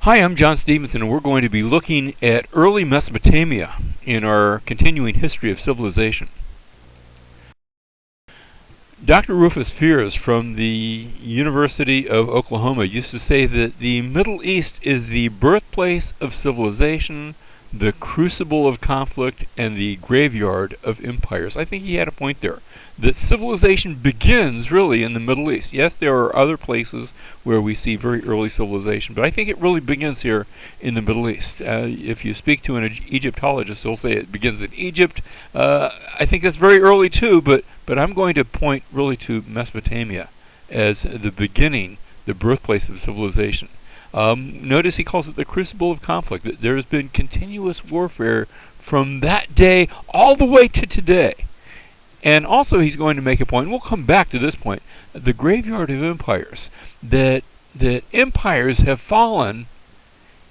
Hi, I'm John Stevenson, and we're going to be looking at early Mesopotamia in our continuing history of civilization. Dr. Rufus Fears from the University of Oklahoma used to say that the Middle East is the birthplace of civilization, the crucible of conflict, and the graveyard of empires. I think he had a point there. That civilization begins really in the Middle East. Yes, there are other places where we see very early civilization, but I think it really begins here in the Middle East. If you speak to an Egyptologist, they'll say it begins in Egypt. I think that's very early too, but I'm going to point really to Mesopotamia as the beginning, the birthplace of civilization. Notice he calls it the crucible of conflict, that there has been continuous warfare from that day all the way to today. And also he's going to make a point, and we'll come back to this point, the graveyard of empires, that empires have fallen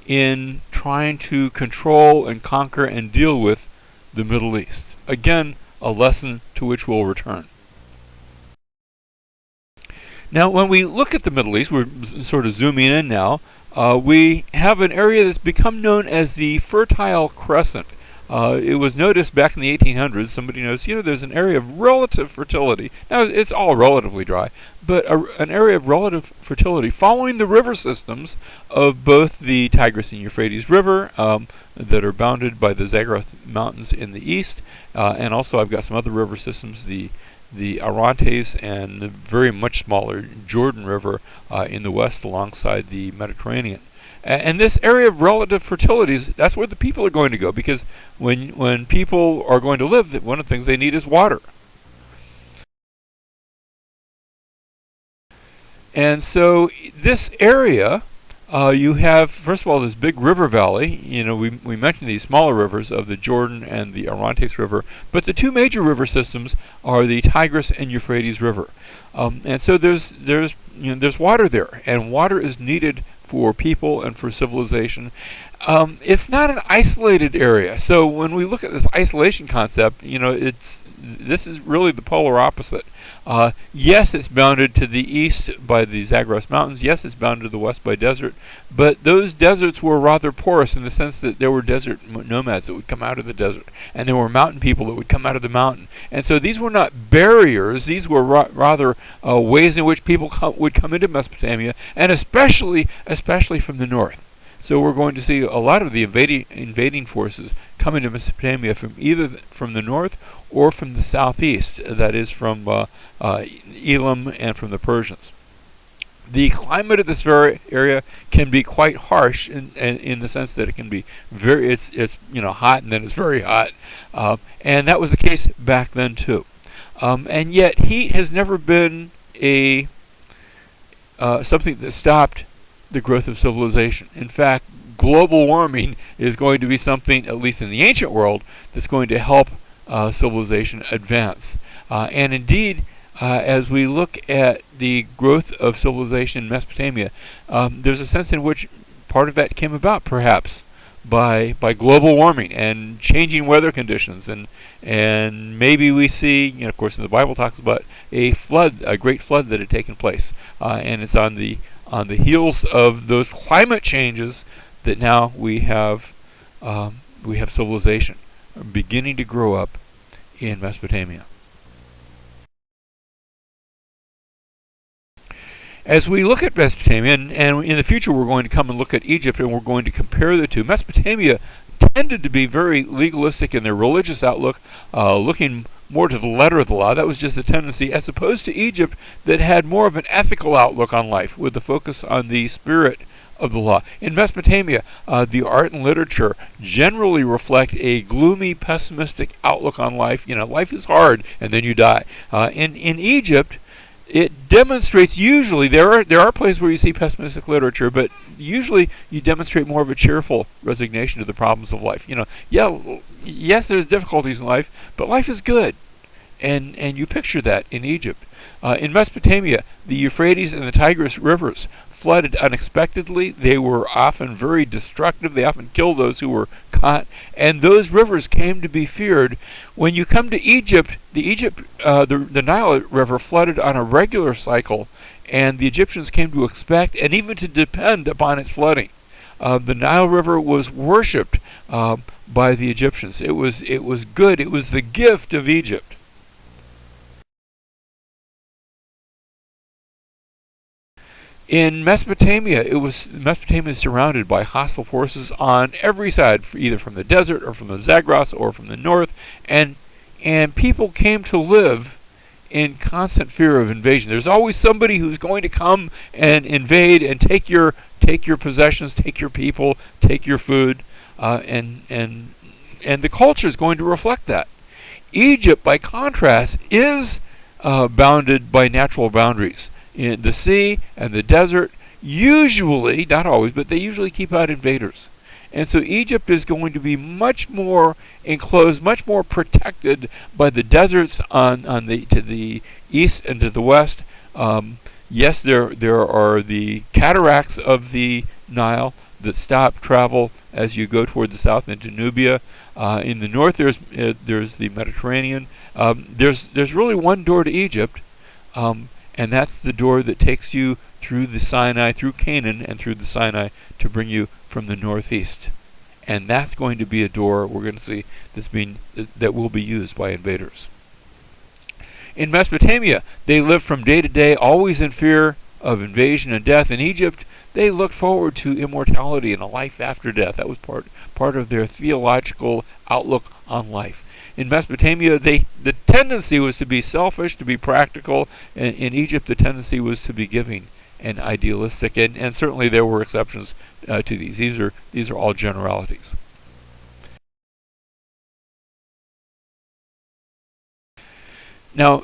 in trying to control and conquer and deal with the Middle East. Again, a lesson to which we'll return. Now, when we look at the Middle East, we're sort of zooming in now, we have an area that's become known as the Fertile Crescent. It was noticed back in the 1800s, somebody noticed, there's an area of relative fertility. Now, it's all relatively dry, but an area of relative fertility following the river systems of both the Tigris and Euphrates River that are bounded by the Zagros Mountains in the east, and also I've got some other river systems, the Orontes and the very much smaller Jordan River in the west alongside the Mediterranean. And this area of relative fertilities, that's where the people are going to go, because when people are going to live, one of the things they need is water. And so this area, you have, first of all, this big river valley. We mentioned these smaller rivers of the Jordan and the Orontes River, but the two major river systems are the Tigris and Euphrates River. And so there's water there, and water is needed for people and for civilization. It's not an isolated area. So when we look at this isolation concept, this is really the polar opposite. Yes, it's bounded to the east by the Zagros Mountains. Yes, it's bounded to the west by desert. But those deserts were rather porous in the sense that there were desert nomads that would come out of the desert, and there were mountain people that would come out of the mountain. And so these were not barriers. These were rather ways in which people would come into Mesopotamia, and especially from the north. So we're going to see a lot of the invading forces coming to Mesopotamia from either from the north or from the southeast, that is from Elam and from the Persians. The climate of this area can be quite harsh in the sense that it can be it's hot and then it's very hot, and that was the case back then too. And yet heat has never been something that stopped the growth of civilization. In fact, global warming is going to be something, at least in the ancient world, that's going to help civilization advance. And indeed, as we look at the growth of civilization in Mesopotamia, there's a sense in which part of that came about, perhaps, by global warming and changing weather conditions, and maybe we see, of course, in the Bible talks about a great flood that had taken place, and it's on the heels of those climate changes that now we have civilization beginning to grow up in Mesopotamia. As we look at Mesopotamia, and in the future we're going to come and look at Egypt, and we're going to compare the two. Mesopotamia tended to be very legalistic in their religious outlook, looking more to the letter of the law. That was just a tendency, as opposed to Egypt, that had more of an ethical outlook on life, with the focus on the spirit of the law. In Mesopotamia, the art and literature generally reflect a gloomy, pessimistic outlook on life. Life is hard, and then you die. In Egypt, it demonstrates, usually, there are places where you see pessimistic literature, but usually you demonstrate more of a cheerful resignation to the problems of life. Yes, there's difficulties in life, but life is good. And you picture that in Egypt. In Mesopotamia, the Euphrates and the Tigris rivers flooded unexpectedly. They were often very destructive. They often killed those who were caught. And those rivers came to be feared. When you come to Egypt, the Nile River flooded on a regular cycle, and the Egyptians came to expect and even to depend upon its flooding. the Nile River was worshipped by the Egyptians. It was good. It was the gift of Egypt. In Mesopotamia, Mesopotamia is surrounded by hostile forces on every side, either from the desert or from the Zagros or from the north, and people came to live in constant fear of invasion. There's always somebody who's going to come and invade and take your possessions, take your people, take your food, and the culture is going to reflect that. Egypt, by contrast, is bounded by natural boundaries. In the sea and the desert, usually, not always, but they usually keep out invaders. And so Egypt is going to be much more enclosed, much more protected by the deserts to the east and to the west. Yes, there are the cataracts of the Nile that stop travel as you go toward the south into Nubia. In the north, there's the Mediterranean. There's really one door to Egypt. And that's the door that takes you through the Sinai, through Canaan, and through the Sinai to bring you from the northeast. And that's going to be a door we're going to see that will be used by invaders. In Mesopotamia, they lived from day to day, always in fear of invasion and death. In Egypt, they looked forward to immortality and a life after death. That was part of their theological outlook on life. In Mesopotamia, the tendency was to be selfish, to be practical. In Egypt, the tendency was to be giving and idealistic, and certainly there were exceptions to these. These are all generalities. Now,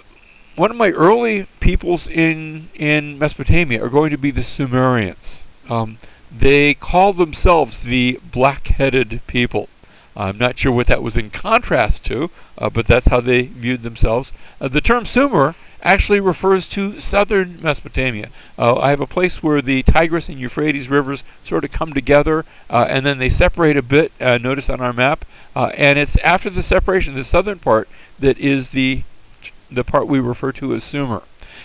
one of my early peoples in Mesopotamia are going to be the Sumerians. They call themselves the black-headed people. I'm not sure what that was in contrast to, but that's how they viewed themselves. The term Sumer actually refers to southern Mesopotamia. I have a place where the Tigris and Euphrates rivers sort of come together, and then they separate a bit, notice on our map, and it's after the separation, the southern part, that is the part we refer to as Sumer.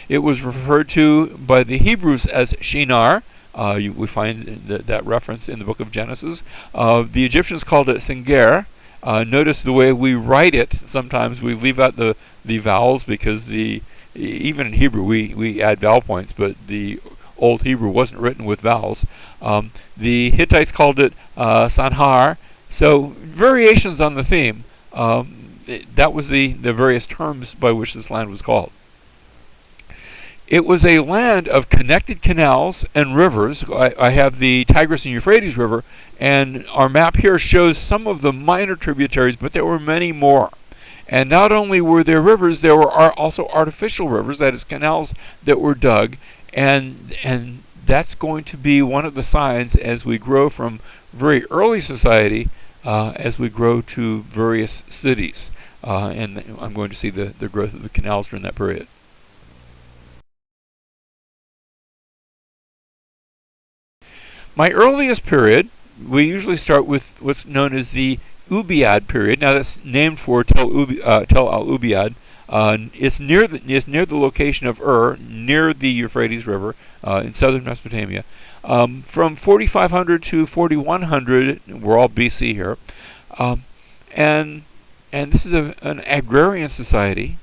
It was referred to by the Hebrews as Shinar. We find that reference in the book of Genesis. The Egyptians called it Senger. Notice the way we write it. Sometimes we leave out the vowels because even in Hebrew we add vowel points, but the Old Hebrew wasn't written with vowels. The Hittites called it Sanhar. So variations on the theme. That was the various terms by which this land was called. It was a land of connected canals and rivers. I have the Tigris and Euphrates River, and our map here shows some of the minor tributaries, but there were many more. And not only were there rivers, there were also artificial rivers, that is, canals that were dug, and that's going to be one of the signs as we grow from very early society, as we grow to various cities. And I'm going to see the growth of the canals during that period. My earliest period, we usually start with what's known as the Ubaid period. Now that's named for Tel al-Ubaid. It's near the location of near the Euphrates River in southern Mesopotamia. From 4500 to 4100, we're all BC here, and this is an agrarian society,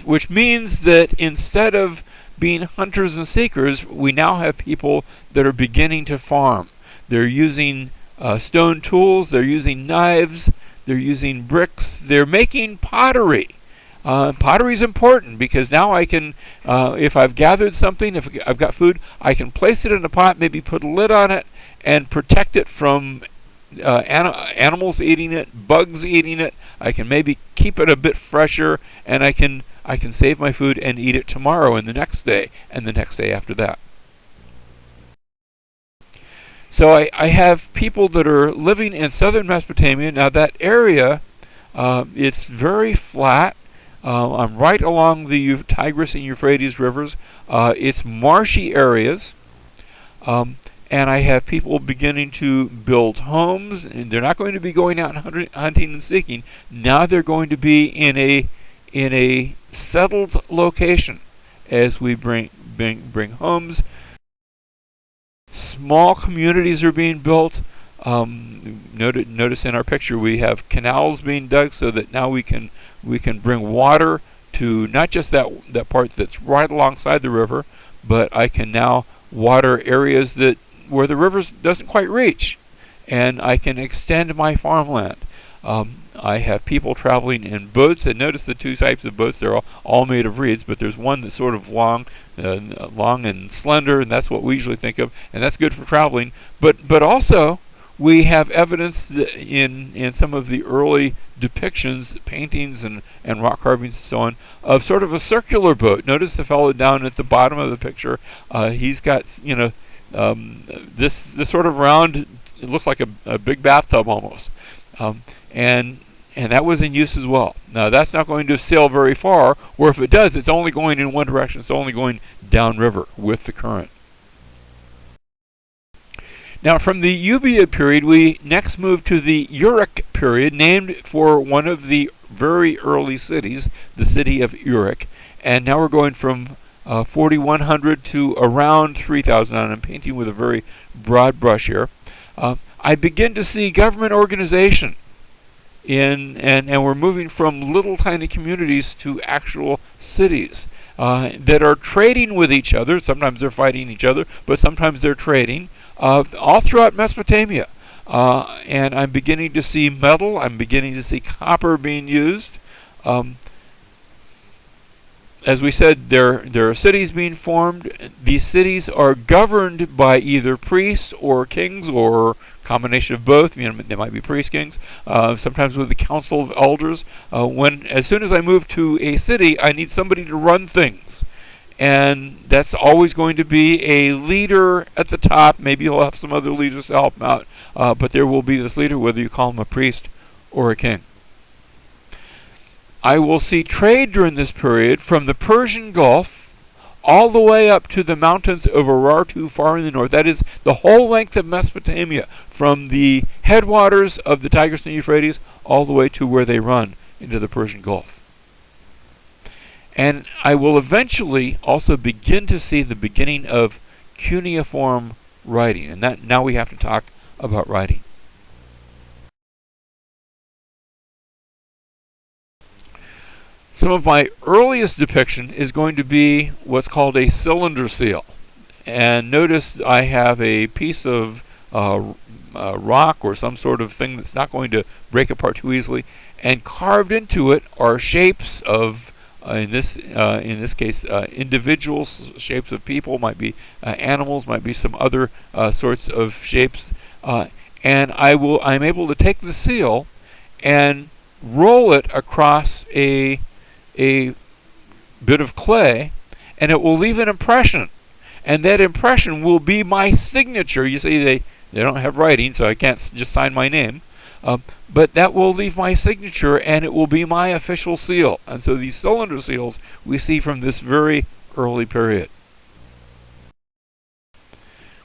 which means that instead of being hunters and seekers, we now have people that are beginning to farm. They're using stone tools, they're using knives, they're using bricks, they're making pottery. Pottery is important because now I can, if I've gathered something, if I've got food, I can place it in a pot, maybe put a lid on it, and protect it from animals eating it, bugs eating it. I can maybe keep it a bit fresher, and I can save my food and eat it tomorrow and the next day and the next day after that. So I have people that are living in southern Mesopotamia. Now that area, it's very flat. I'm right along the Tigris and Euphrates rivers. It's marshy areas. And I have people beginning to build homes, and they're not going to be going out and hunting and seeking. Now they're going to be in a settled location as we bring homes. Small communities are being built. Notice in our picture we have canals being dug so that now we can bring water to not just that part that's right alongside the river, but I can now water areas where the river doesn't quite reach, and I can extend my farmland. I have people traveling in boats, and notice the two types of boats. They're all made of reeds, but there's one that's sort of long and slender, and that's what we usually think of, and that's good for traveling. But also we have evidence that in some of the early depictions, paintings and rock carvings and so on, of sort of a circular boat. Notice the fellow down at the bottom of the picture. He's got this sort of round. It looks like a big bathtub almost, and that was in use as well. Now that's not going to sail very far, or if it does, it's only going in one direction. It's only going downriver with the current. Now, from the Ubaid period, we next move to the Uruk period, named for one of the very early cities, the city of Uruk. And now we're going from 4100 to around 3000. I'm painting with a very broad brush here. I begin to see government organization and we're moving from little tiny communities to actual cities that are trading with each other. Sometimes they're fighting each other, but sometimes they're trading. All throughout Mesopotamia. And I'm beginning to see metal, I'm beginning to see copper being used. As we said, there are cities being formed. These cities are governed by either priests or kings, or combination of both. They might be priest kings, sometimes with the council of elders. As soon as I move to a city, I need somebody to run things. And that's always going to be a leader at the top. Maybe you'll have some other leaders to help him out, but there will be this leader, whether you call him a priest or a king. I will see trade during this period from the Persian Gulf all the way up to the mountains of Urartu far in the north. That is the whole length of Mesopotamia, from the headwaters of the Tigris and Euphrates all the way to where they run into the Persian Gulf. And I will eventually also begin to see the beginning of cuneiform writing. And that now we have to talk about writing. Some of my earliest depiction is going to be what's called a cylinder seal. And notice I have a piece of rock or some sort of thing that's not going to break apart too easily. And carved into it are shapes of in this case, individuals, shapes of people, might be animals, might be some other sorts of shapes, and I'm able to take the seal and roll it across a bit of clay, and it will leave an impression, and that impression will be my signature. You see, they don't have writing, so I can't just sign my name. But that will leave my signature, and it will be my official seal. And so these cylinder seals we see from this very early period.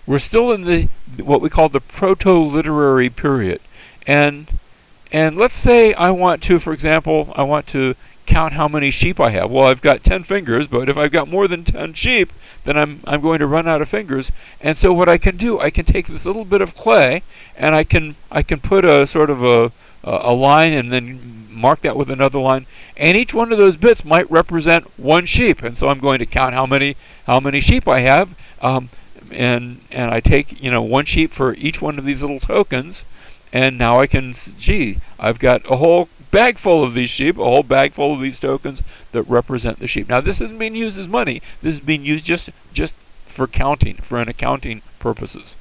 We're still in what we call the proto-literary period. And let's say I want to, for example, I want to count how many sheep I have. Well, I've got 10 fingers, but if I've got more than 10 sheep, then I'm going to run out of fingers. And so what I can do, I can take this little bit of clay, and I can put a sort of a line and then mark that with another line. And each one of those bits might represent one sheep. And so I'm going to count how many sheep I have. And I take one sheep for each one of these little tokens. And now I can, I've got a whole bag full of these sheep, a whole bag full of these tokens that represent the sheep. Now this isn't being used as money. This is being used just for counting, for an accounting purposes.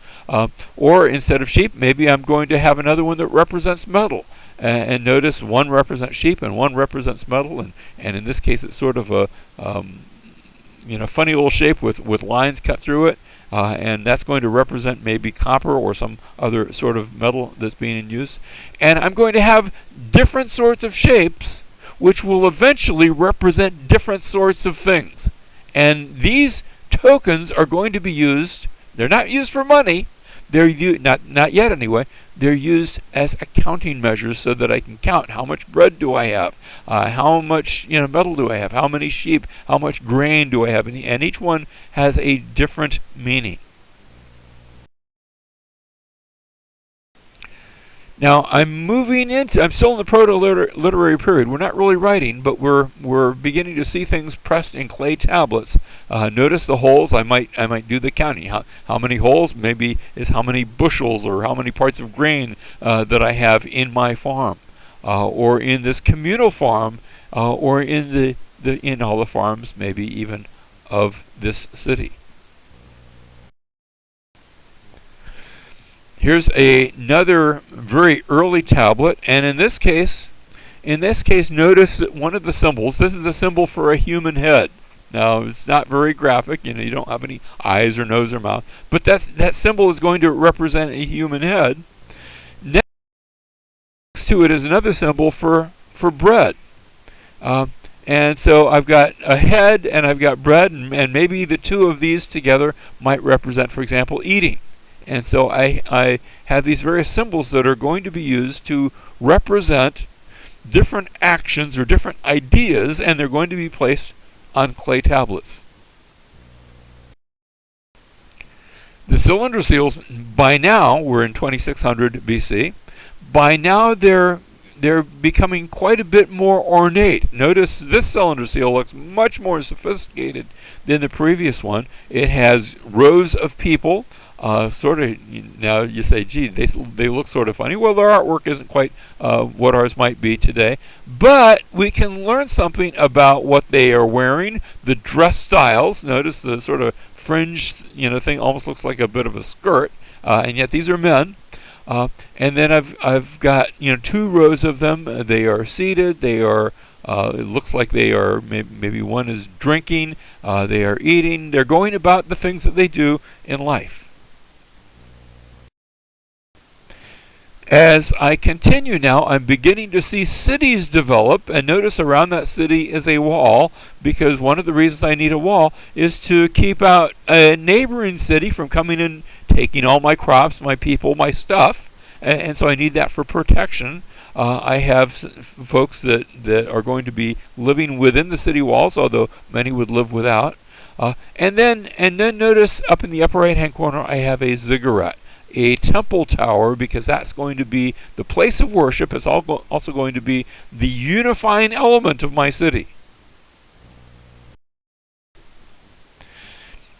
Or instead of sheep, maybe I'm going to have another one that represents metal. And notice one represents sheep and one represents metal. And in this case, it's sort of a funny little shape with lines cut through it. And that's going to represent maybe copper or some other sort of metal that's being in use. And I'm going to have different sorts of shapes which will eventually represent different sorts of things. And these tokens are going to be used, they're not used for money, they're not yet anyway, they're used as accounting measures so that I can count how much bread do I have, how much metal do I have, how many sheep, how much grain do I have, and each one has a different meaning. Now I'm still in the proto-literary period. We're not really writing, but we're beginning to see things pressed in clay tablets. Notice the holes. I might do the counting. How many holes? Maybe is how many bushels or how many parts of grain that I have in my farm, or in this communal farm, or in in all the farms, maybe even of this city. Here's another very early tablet, and in this case, notice that one of the symbols. This is a symbol for a human head. Now, it's not very graphic. You don't have any eyes or nose or mouth, but that symbol is going to represent a human head. Next to it is another symbol for bread. And so I've got a head and I've got bread, and maybe the two of these together might represent, for example, eating. And so I have these various symbols that are going to be used to represent different actions or different ideas, and they're going to be placed on clay tablets. The cylinder seals, by now, we're in 2600 BC. By now they're becoming quite a bit more ornate. Notice this cylinder seal looks much more sophisticated than the previous one. It has rows of people. Now you say, gee, they look sort of funny. Well, their artwork isn't quite what ours might be today, but we can learn something about what they are wearing, the dress styles. Notice the sort of fringe, thing almost looks like a bit of a skirt, and yet these are men. And then I've got two rows of them. They are seated. They are. It looks like they are. Maybe one is drinking. They are eating. They're going about the things that they do in life. As I continue now, I'm beginning to see cities develop, and notice around that city is a wall, because one of the reasons I need a wall is to keep out a neighboring city from coming in, taking all my crops, my people, my stuff, and so I need that for protection. I have folks that are going to be living within the city walls, although many would live without. And then notice up in the upper right-hand corner, I have a ziggurat, a temple tower, because that's going to be the place of worship. It's also going to be the unifying element of my city.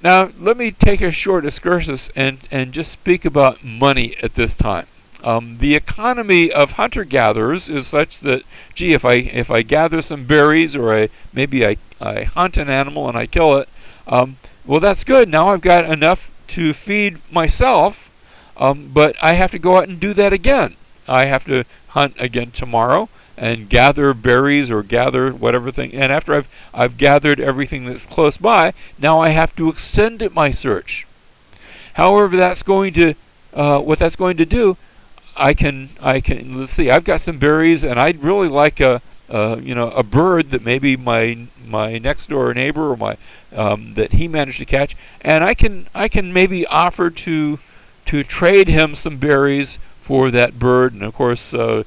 Now, let me take a short excursus and just speak about money at this time. The economy of hunter-gatherers is such that, gee, if I gather some berries, or maybe I hunt an animal and I kill it, well, that's good. Now I've got enough to feed myself. But I have to go out and do that again. I have to hunt again tomorrow and gather berries or gather whatever thing. And after I've gathered everything that's close by, now I have to extend my search. However, what that's going to do, I can let's see. I've got some berries, and I'd really like a bird that maybe my next door neighbor or my that he managed to catch, and I can maybe offer to trade him some berries for that bird. And of course, I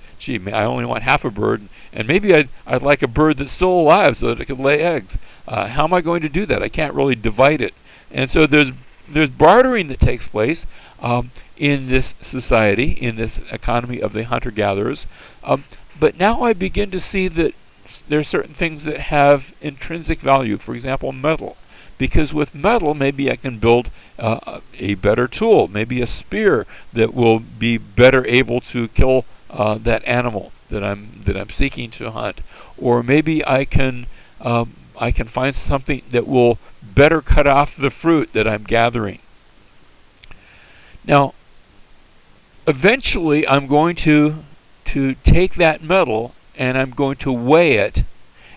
only want half a bird, and maybe I'd like a bird that's still alive so that it could lay eggs. How am I going to do that? I can't really divide it. And so there's bartering that takes place in this society, in this economy of the hunter-gatherers. But now I begin to see that there are certain things that have intrinsic value. For example, metal. Because with metal, maybe I can build a better tool, maybe a spear that will be better able to kill that animal that I'm seeking to hunt, or maybe I can find something that will better cut off the fruit that I'm gathering. Now, eventually, I'm going to take that metal and I'm going to weigh it.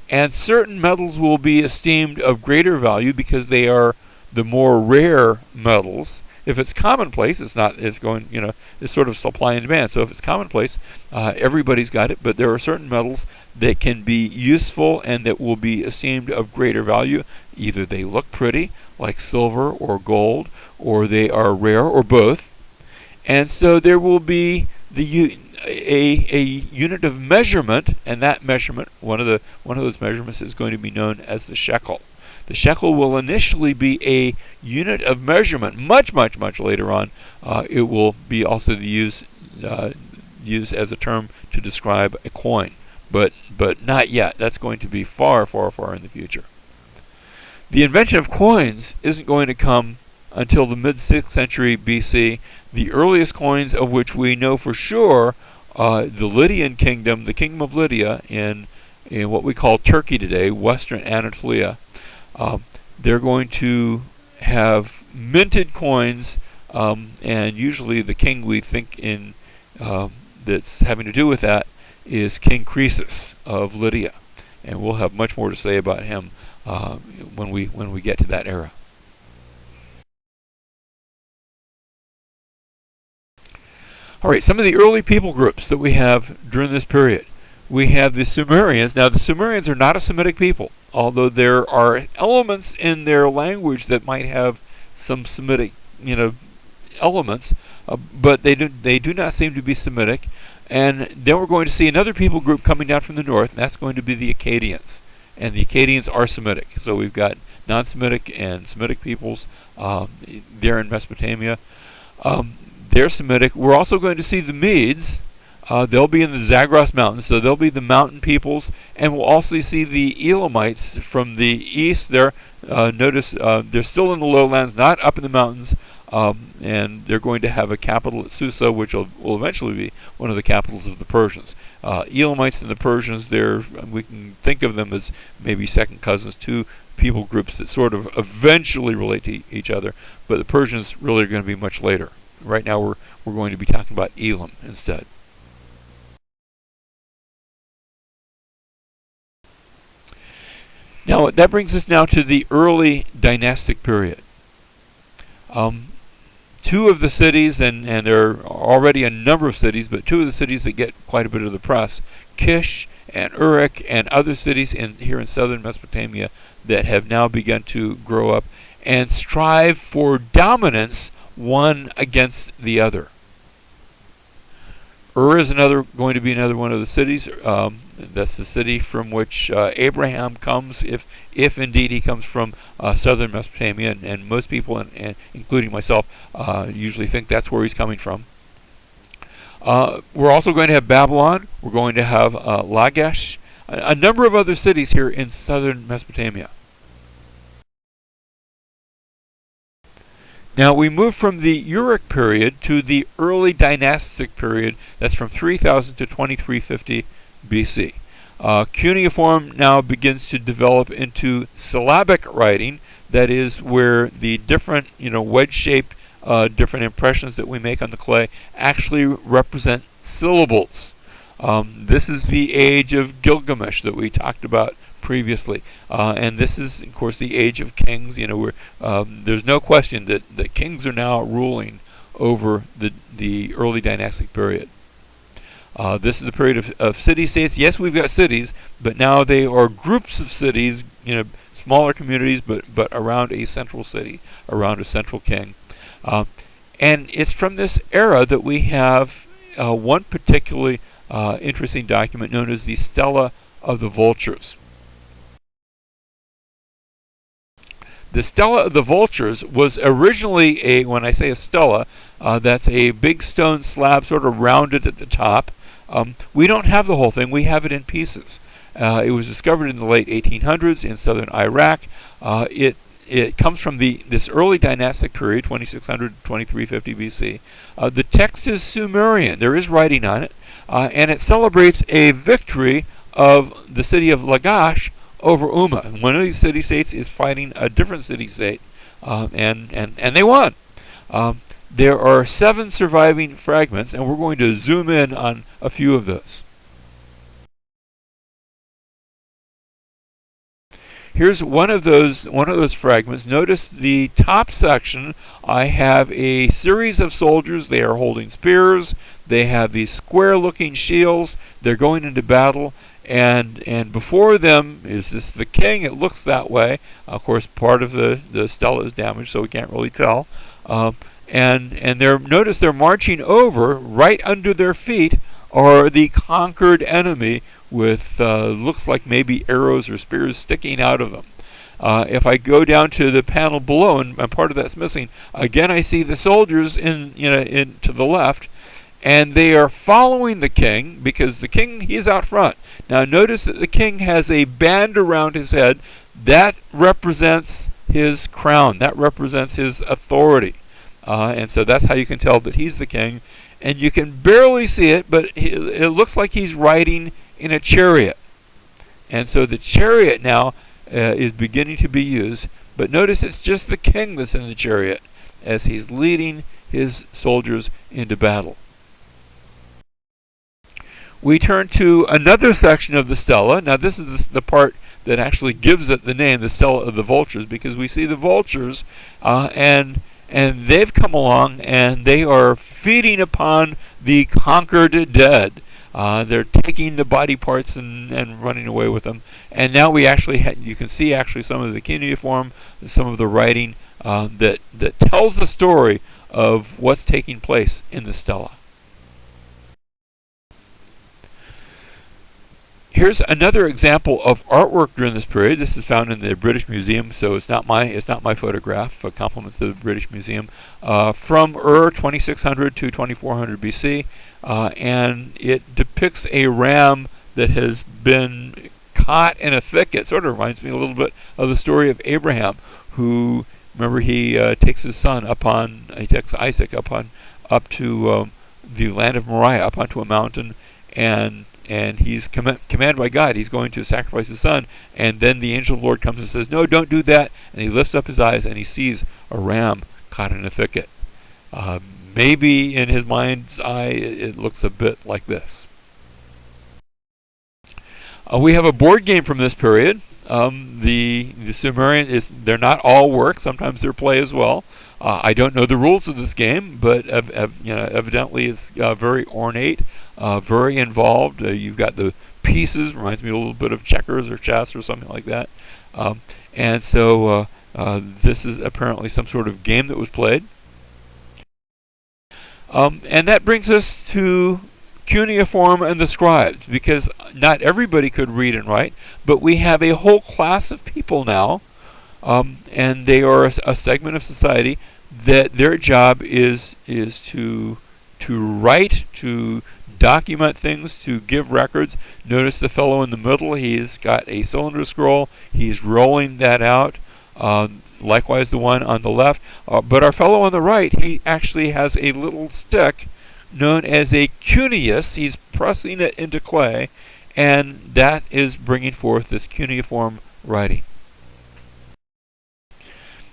And certain metals will be esteemed of greater value because they are the more rare metals. If it's commonplace, it's sort of supply and demand. So if it's commonplace, everybody's got it. But there are certain metals that can be useful and that will be esteemed of greater value. Either they look pretty, like silver or gold, or they are rare, or both. And so there will be a unit of measurement, and that measurement, one of those measurements, is going to be known as the shekel. The shekel will initially be a unit of measurement. Much later on, it will be also used used as a term to describe a coin, but not yet. That's going to be far, far, far in the future. The invention of coins isn't going to come until the mid-6th century BC. The earliest coins of which we know for sure, the Lydian kingdom, the kingdom of Lydia in what we call Turkey today, Western Anatolia, they're going to have minted coins, and usually the king we think in that's having to do with that is King Croesus of Lydia, and we'll have much more to say about him when we get to that era. All right, some of the early people groups that we have during this period. We have the Sumerians. Now, the Sumerians are not a Semitic people, although there are elements in their language that might have some Semitic, elements, but they do not seem to be Semitic. And then we're going to see another people group coming down from the north, and that's going to be the Akkadians. And the Akkadians are Semitic. So we've got non-Semitic and Semitic peoples there in Mesopotamia. They're Semitic. We're also going to see the Medes. They'll be in the Zagros Mountains, so they'll be the mountain peoples. And we'll also see the Elamites from the east there. Notice they're still in the lowlands, not up in the mountains. And they're going to have a capital at Susa, which will eventually be one of the capitals of the Persians. Elamites and the Persians, we can think of them as maybe second cousins, two people groups that sort of eventually relate to each other, but the Persians really are going to be much later. Right now we're going to be talking about Elam instead. Now that brings us now to the early dynastic period. Two of the cities, and there are already a number of cities, but two of the cities that get quite a bit of the press, Kish and Uruk and other cities here in southern Mesopotamia that have now begun to grow up and strive for dominance one against the other. Ur is going to be another one of the cities. That's the city from which Abraham comes, if indeed he comes from southern Mesopotamia, and most people, and including myself, usually think that's where he's coming from. We're also going to have Babylon. We're going to have Lagash, a number of other cities here in southern Mesopotamia. Now we move from the Uruk period to the early dynastic period. That's from 3000 to 2350 BC. Cuneiform now begins to develop into syllabic writing. That is where the different, wedge-shaped different impressions that we make on the clay actually represent syllables. This is the age of Gilgamesh that we talked about previously, and this is, of course, the age of kings. There's no question that kings are now ruling over the early dynastic period. This is the period of city-states. Yes, we've got cities, but now they are groups of cities, smaller communities, but around a central city, around a central king. And it's from this era that we have one particularly interesting document known as the Stella of the Vultures. The Stella of the Vultures was originally when I say a stela, that's a big stone slab sort of rounded at the top. We don't have the whole thing. We have it in pieces. It was discovered in the late 1800s in southern Iraq. It comes from this early dynastic period, 2600 to 2350 BC. The text is Sumerian. There is writing on it. And it celebrates a victory of the city of Lagash over Umma. One of these city-states is fighting a different city-state, and they won. There are 7 surviving fragments, and we're going to zoom in on a few of those. Here's one of those fragments. Notice the top section. I have a series of soldiers. They are holding spears. They have these square-looking shields. They're going into battle. And before them is the king. It looks that way. Of course, part of the stela is damaged, so we can't really tell. And notice they're marching over. Right under their feet are the conquered enemy with looks like maybe arrows or spears sticking out of them. If I go down to the panel below, and part of that's missing, again I see the soldiers in to the left, and they are following the king because the king, he is out front. Now notice that the king has a band around his head. That represents his crown. That represents his authority. And so that's how you can tell that he's the king. And you can barely see it, but it looks like he's riding in a chariot. And so the chariot now is beginning to be used. But notice it's just the king that's in the chariot as he's leading his soldiers into battle. We turn to another section of the stela. Now this is the part that actually gives it the name, the Stella of the Vultures, because we see the vultures and they've come along and they are feeding upon the conquered dead. They're taking the body parts and running away with them. And now we actually you can see actually some of the cuneiform, some of the writing that tells the story of what's taking place in the stela. Here's another example of artwork during this period. This is found in the British Museum, so it's not my photograph. Compliments to the British Museum from Ur 2600 to 2400 BC, and it depicts a ram that has been caught in a thicket. Sort of reminds me a little bit of the story of Abraham, who, remember, he takes his son he takes Isaac up to the land of Moriah, up onto a mountain, and he's commanded by God. He's going to sacrifice his son, and then the angel of the Lord comes and says, "No, don't do that." And he lifts up his eyes and he sees a ram caught in a thicket. Maybe in his mind's eye, it looks a bit like this. We have a board game from this period. The Sumerian they're not all work. Sometimes they're play as well. I don't know the rules of this game, but evidently it's very ornate, very involved. You've got the pieces, reminds me a little bit of checkers or chess or something like that. And so this is apparently some sort of game that was played. And that brings us to cuneiform and the scribes, because not everybody could read and write, but we have a whole class of people now, and they are a segment of society that their job is to write, to document things, to give records. Notice the fellow in the middle, he's got a cylinder scroll, he's rolling that out. Likewise the one on the left. But our fellow on the right, he actually has a little stick known as a cuneus. He's pressing it into clay, and that is bringing forth this cuneiform writing.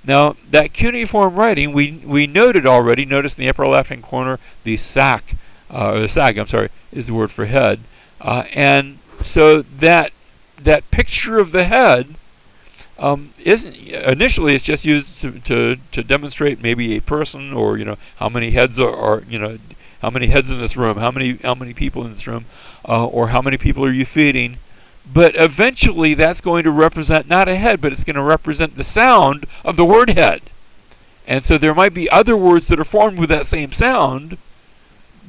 Now, that cuneiform writing, we noted already. Notice in the upper left-hand corner, the sag, is the word for head. And so that picture of the head isn't initially. It's just used to demonstrate maybe a person, or how many heads are how many heads in this room, how many people in this room, or how many people are you feeding. But eventually that's going to represent not a head, but it's going to represent the sound of the word head. And so there might be other words that are formed with that same sound,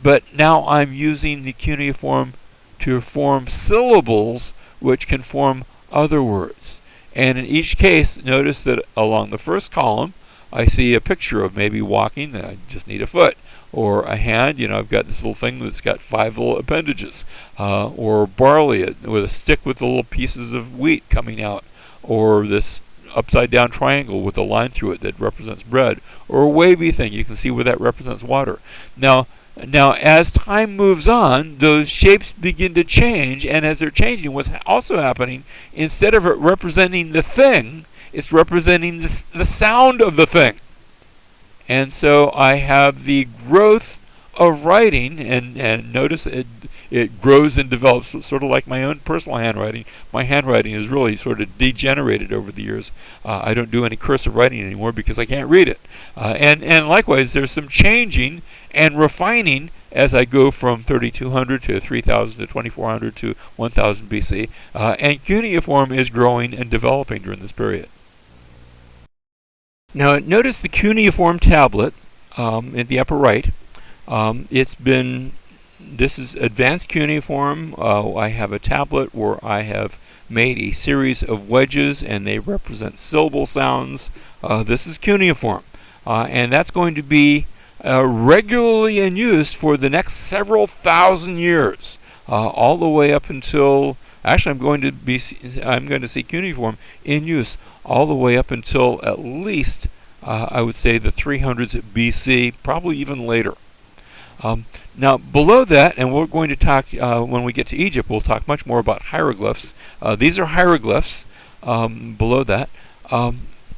but now I'm using the cuneiform to form syllables which can form other words. And in each case, notice that along the first column, I see a picture of maybe walking. I just need a foot. Or a hand, I've got this little thing that's got 5 little appendages. Or barley with a stick with the little pieces of wheat coming out. Or this upside down triangle with a line through it that represents bread. Or a wavy thing, you can see where that represents water. Now as time moves on, those shapes begin to change, and as they're changing, what's also happening, instead of it representing the thing, it's representing the sound of the thing. And so I have the growth of writing, and notice it grows and develops, sort of like my own personal handwriting. My handwriting is really sort of degenerated over the years. I don't do any cursive writing anymore because I can't read it. And likewise, there's some changing and refining as I go from 3200 to 3000 to 2400 to 1000 BC. And cuneiform is growing and developing during this period. Now notice the cuneiform tablet in the upper right. This is advanced cuneiform. I have a tablet where I have made a series of wedges, and they represent syllable sounds. This is cuneiform, and that's going to be regularly in use for the next several thousand years, all the way up until, actually I'm going to see cuneiform in use all the way up until at least I would say the 300s BC, probably even later. Now below that, and we're going to talk when we get to Egypt, we'll talk much more about hieroglyphs. These are hieroglyphs below that.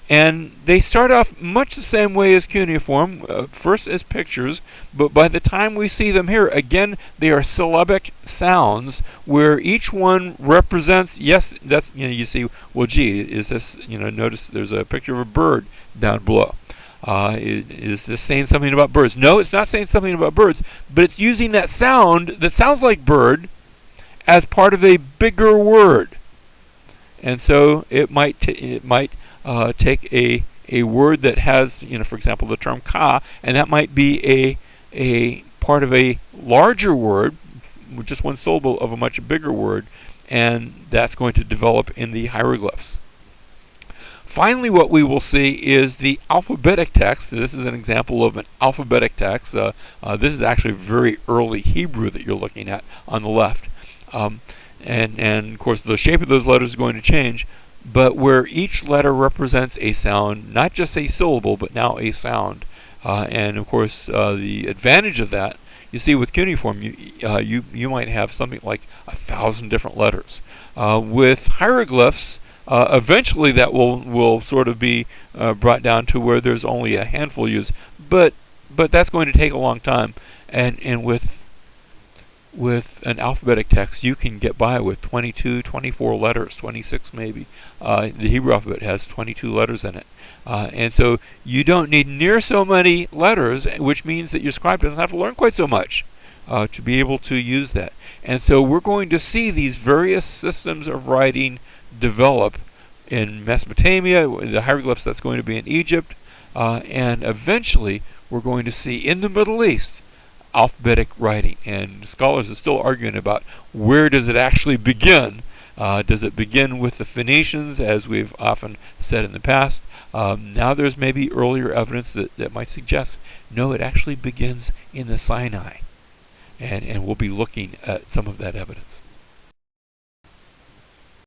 And they start off much the same way as cuneiform, first as pictures, but by the time we see them here, again, they are syllabic sounds where each one represents, yes, that's, you see, well, gee, is this, notice there's a picture of a bird down below. Is this saying something about birds? No, it's not saying something about birds, but it's using that sound that sounds like bird as part of a bigger word. And so it might take a word that has, for example, the term ka, and that might be a part of a larger word, with just one syllable of a much bigger word, and that's going to develop in the hieroglyphs. Finally, what we will see is the alphabetic text. This is an example of an alphabetic text. This is actually very early Hebrew that you're looking at on the left. And of course, the shape of those letters is going to change, but where each letter represents a sound, not just a syllable, but now a sound. And of course, the advantage of that, you see with cuneiform, you might have something like 1,000 different letters. With hieroglyphs, eventually that will sort of be brought down to where there's only a handful used, but that's going to take a long time. And with an alphabetic text, you can get by with 22, 24 letters, 26 maybe. The Hebrew alphabet has 22 letters in it. And so you don't need near so many letters, which means that your scribe doesn't have to learn quite so much to be able to use that. And so we're going to see these various systems of writing develop in Mesopotamia, the hieroglyphs that's going to be in Egypt, and eventually we're going to see in the Middle East alphabetic writing. And scholars are still arguing about where does it actually begin. Does it begin with the Phoenicians, as we've often said in the past? Now there's maybe earlier evidence that might suggest, no, it actually begins in the Sinai. And we'll be looking at some of that evidence.